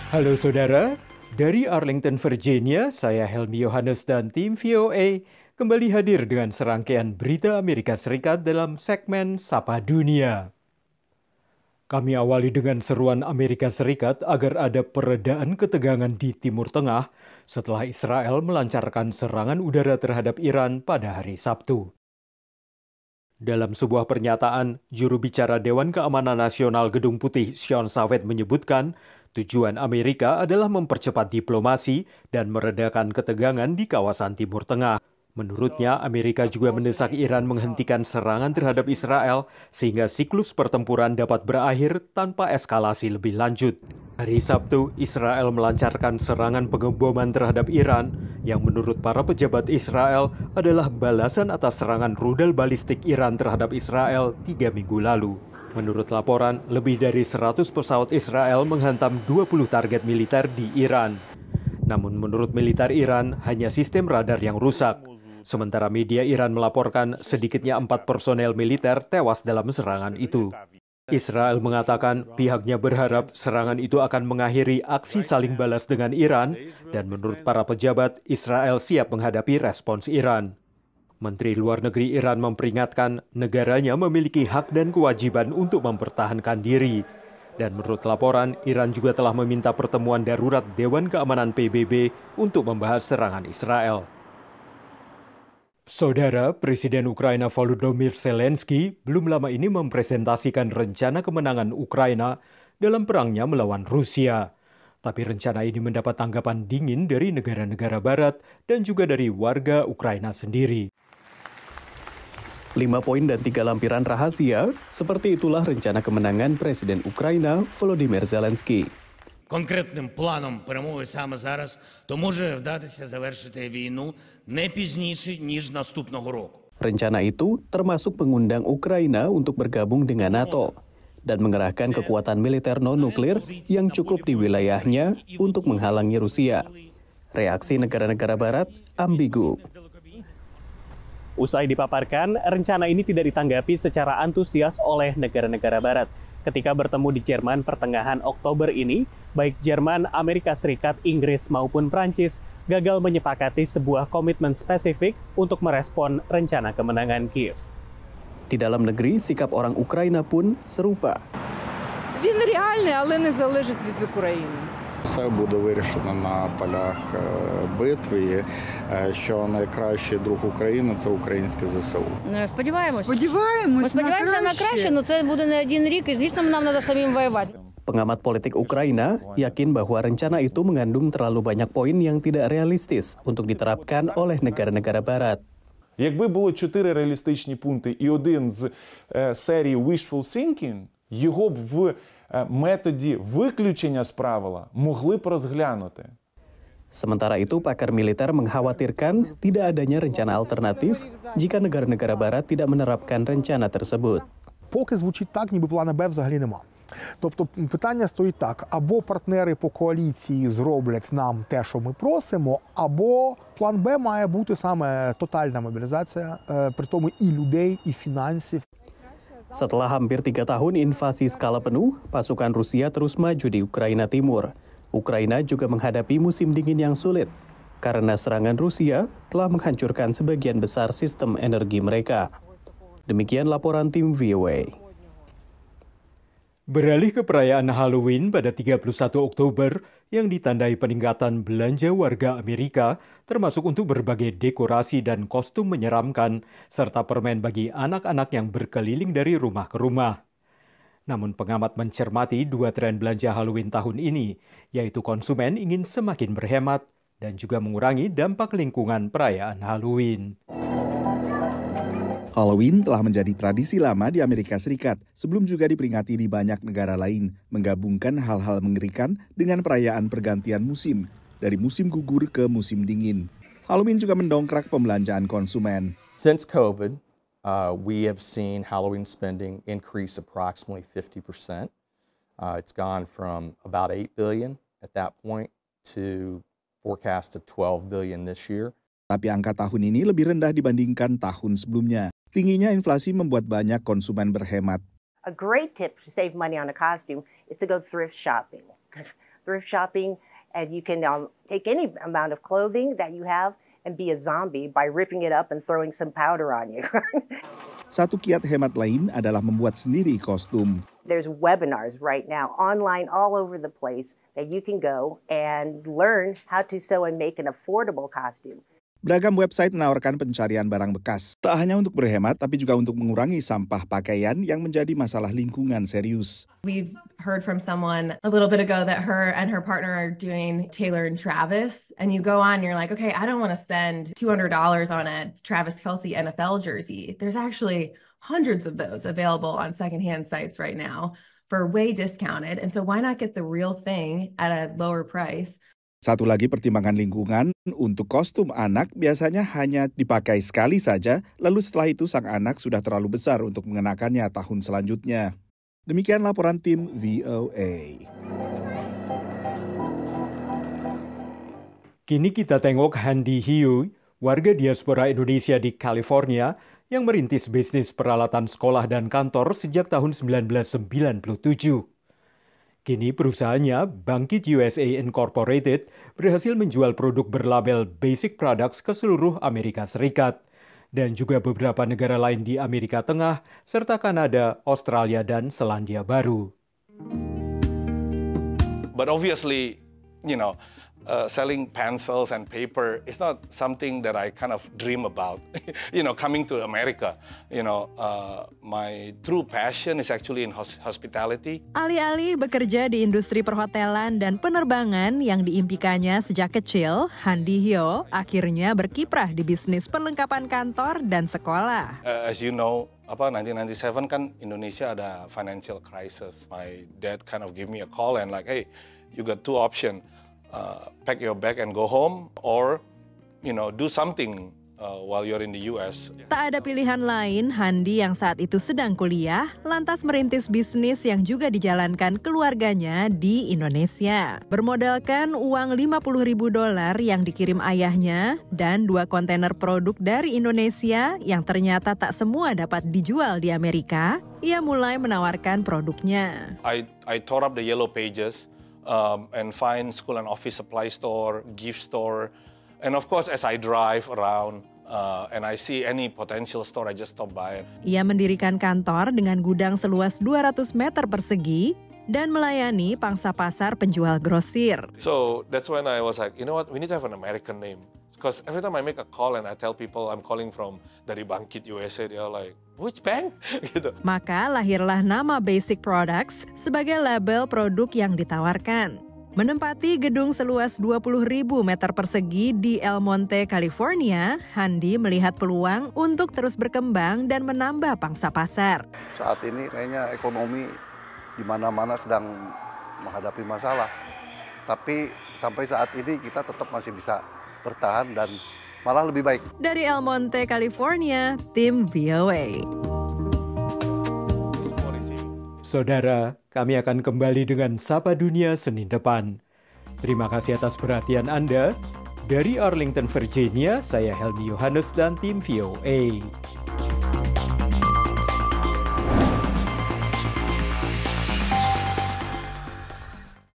Halo saudara, dari Arlington, Virginia, saya Helmi Yohanes dan tim VOA kembali hadir dengan serangkaian berita Amerika Serikat dalam segmen Sapa Dunia. Kami awali dengan seruan Amerika Serikat agar ada peredaan ketegangan di Timur Tengah setelah Israel melancarkan serangan udara terhadap Iran pada hari Sabtu. Dalam sebuah pernyataan, juru bicara Dewan Keamanan Nasional Gedung Putih Sean Sawet menyebutkan tujuan Amerika adalah mempercepat diplomasi dan meredakan ketegangan di kawasan Timur Tengah. Menurutnya, Amerika juga mendesak Iran menghentikan serangan terhadap Israel sehingga siklus pertempuran dapat berakhir tanpa eskalasi lebih lanjut. Hari Sabtu, Israel melancarkan serangan pengeboman terhadap Iran yang menurut para pejabat Israel adalah balasan atas serangan rudal balistik Iran terhadap Israel 3 minggu lalu. Menurut laporan, lebih dari 100 pesawat Israel menghantam 20 target militer di Iran. Namun menurut militer Iran, hanya sistem radar yang rusak. Sementara media Iran melaporkan sedikitnya 4 personel militer tewas dalam serangan itu. Israel mengatakan pihaknya berharap serangan itu akan mengakhiri aksi saling balas dengan Iran dan menurut para pejabat, Israel siap menghadapi respons Iran. Menteri Luar Negeri Iran memperingatkan negaranya memiliki hak dan kewajiban untuk mempertahankan diri. Dan menurut laporan, Iran juga telah meminta pertemuan darurat Dewan Keamanan PBB untuk membahas serangan Israel. Saudara, Presiden Ukraina Volodymyr Zelensky belum lama ini mempresentasikan rencana kemenangan Ukraina dalam perangnya melawan Rusia. Tapi rencana ini mendapat tanggapan dingin dari negara-negara barat dan juga dari warga Ukraina sendiri. 5 poin dan 3 lampiran rahasia, seperti itulah rencana kemenangan Presiden Ukraina Volodymyr Zelensky. Конкретним планом перемоги саме зараз, то може вдатися завершити війну не пізніше, ніж наступного року. Rencana itu termasuk mengundang Ukraina untuk bergabung dengan NATO dan mengerahkan kekuatan militer non-nuklir yang cukup di wilayahnya untuk menghalangi Rusia. Reaksi negara-negara barat ambigu. Usai dipaparkan, rencana ini tidak ditanggapi secara antusias oleh negara-negara barat. Ketika bertemu di Jerman pertengahan Oktober ini, baik Jerman, Amerika Serikat, Inggris maupun Prancis gagal menyepakati sebuah komitmen spesifik untuk merespon rencana kemenangan Kiev. Di dalam negeri, sikap orang Ukraina pun serupa. Він реальний, але не залежить від України. Все буде вирішено на полях битви, що найкращий друг України – це українське ЗСУ. Сподіваємося на краще, але це буде не один рік, і звісно, нам треба самим воювати. Pengamat politik Ukraina yakin bahwa rencana itu mengandung terlalu banyak poin yang tidak realistis untuk diterapkan oleh negara-negara barat. Якби було 4 реалістичні пункти і один з серії wishful thinking, його б в методі виключення з правила могли б розглянути. Sementara itu, pakar militer mengkhawatirkan tidak adanya rencana alternatif jika negara-negara barat tidak menerapkan rencana tersebut. Поки звучить так, ніби плана Б взагалі нема. Тобто питання стоїть так, або партнери по коаліції зроблять нам те, що ми просимо, або план Б має бути саме тотальна мобілізація, при тому і людей, і фінансів. Setelah hampir 3 tahun invasi skala penuh, pasukan Rusia terus maju di Ukraina Timur. Ukraina juga menghadapi musim dingin yang sulit, karena serangan Rusia telah menghancurkan sebagian besar sistem energi mereka. Demikian laporan tim VOA. Beralih ke perayaan Halloween pada 31 Oktober yang ditandai peningkatan belanja warga Amerika, termasuk untuk berbagai dekorasi dan kostum menyeramkan, serta permen bagi anak-anak yang berkeliling dari rumah ke rumah. Namun pengamat mencermati 2 tren belanja Halloween tahun ini, yaitu konsumen ingin semakin berhemat dan juga mengurangi dampak lingkungan perayaan Halloween. Halloween telah menjadi tradisi lama di Amerika Serikat, sebelum juga diperingati di banyak negara lain, menggabungkan hal-hal mengerikan dengan perayaan pergantian musim, dari musim gugur ke musim dingin. Halloween juga mendongkrak pembelanjaan konsumen. Since COVID, we have seen Halloween spending increase approximately 50%. It's gone from about 8 billion at that point to forecast of 12 billion this year. Tapi angka tahun ini lebih rendah dibandingkan tahun sebelumnya. Tingginya inflasi membuat banyak konsumen berhemat. A great tip to save money on a costume is to go thrift shopping. thrift shopping, and you can take any amount of clothing that you have and be a zombie by ripping it up and throwing some powder on you. Satu kiat hemat lain adalah membuat sendiri kostum. There's webinars right now online all over the place that you can go and learn how to sew and make an affordable costume. Beragam website menawarkan pencarian barang bekas. Tak hanya untuk berhemat, tapi juga untuk mengurangi sampah pakaian yang menjadi masalah lingkungan serius. We've heard from someone a little bit ago that her and her partner are doing Taylor and Travis. And you go on, you're like, okay, I don't want to spend $200 on a Travis Kelce NFL jersey. There's actually hundreds of those available on secondhand sites right now for way discounted. And so why not get the real thing at a lower price? Satu lagi pertimbangan lingkungan, untuk kostum anak biasanya hanya dipakai sekali saja, lalu setelah itu sang anak sudah terlalu besar untuk mengenakannya tahun selanjutnya. Demikian laporan tim VOA. Kini kita tengok Handy Hiu, warga diaspora Indonesia di California yang merintis bisnis peralatan sekolah dan kantor sejak tahun 1997. Kini perusahaannya, Bangkit USA Incorporated, berhasil menjual produk berlabel Basic Products ke seluruh Amerika Serikat dan juga beberapa negara lain di Amerika Tengah, serta Kanada, Australia, dan Selandia Baru. But obviously, selling pencils and paper is not something that I kind of dream about. Coming to America, my true passion is actually in hospitality. Alih-alih bekerja di industri perhotelan dan penerbangan yang diimpikannya sejak kecil, Handy Hiu akhirnya berkiprah di bisnis perlengkapan kantor dan sekolah. As you know, 1997 kan Indonesia ada financial crisis. My dad kind of gave me a call and like, hey, you got two options. Pack your bag and go home, or do something while you're in the US. Tak ada pilihan lain, Handy yang saat itu sedang kuliah, lantas merintis bisnis yang juga dijalankan keluarganya di Indonesia. Bermodalkan uang $50.000 yang dikirim ayahnya dan 2 kontainer produk dari Indonesia yang ternyata tak semua dapat dijual di Amerika, ia mulai menawarkan produknya. I tore up the yellow pages. And find school and office supply store, gift store. And of course, as I drive around and I see any potential store, I just stop by. Ia mendirikan kantor dengan gudang seluas 200 meter persegi dan melayani pangsa pasar penjual grosir. So that's when I was like, you know what, we need to have an American name. Because every time I make a call and I tell people I'm calling from dari Bangkit USA, they're like, which bank? Gitu. Maka lahirlah nama Basic Products sebagai label produk yang ditawarkan. Menempati gedung seluas 20.000 meter persegi di El Monte, California, Handy melihat peluang untuk terus berkembang dan menambah pangsa pasar. Saat ini kayaknya ekonomi di mana-mana sedang menghadapi masalah. Tapi sampai saat ini kita tetap masih bisa bertahan dan malah lebih baik. Dari El Monte, California, tim VOA. Saudara, kami akan kembali dengan Sapa Dunia Senin depan. Terima kasih atas perhatian Anda. Dari Arlington, Virginia, saya Helmi Yohanes dan tim VOA.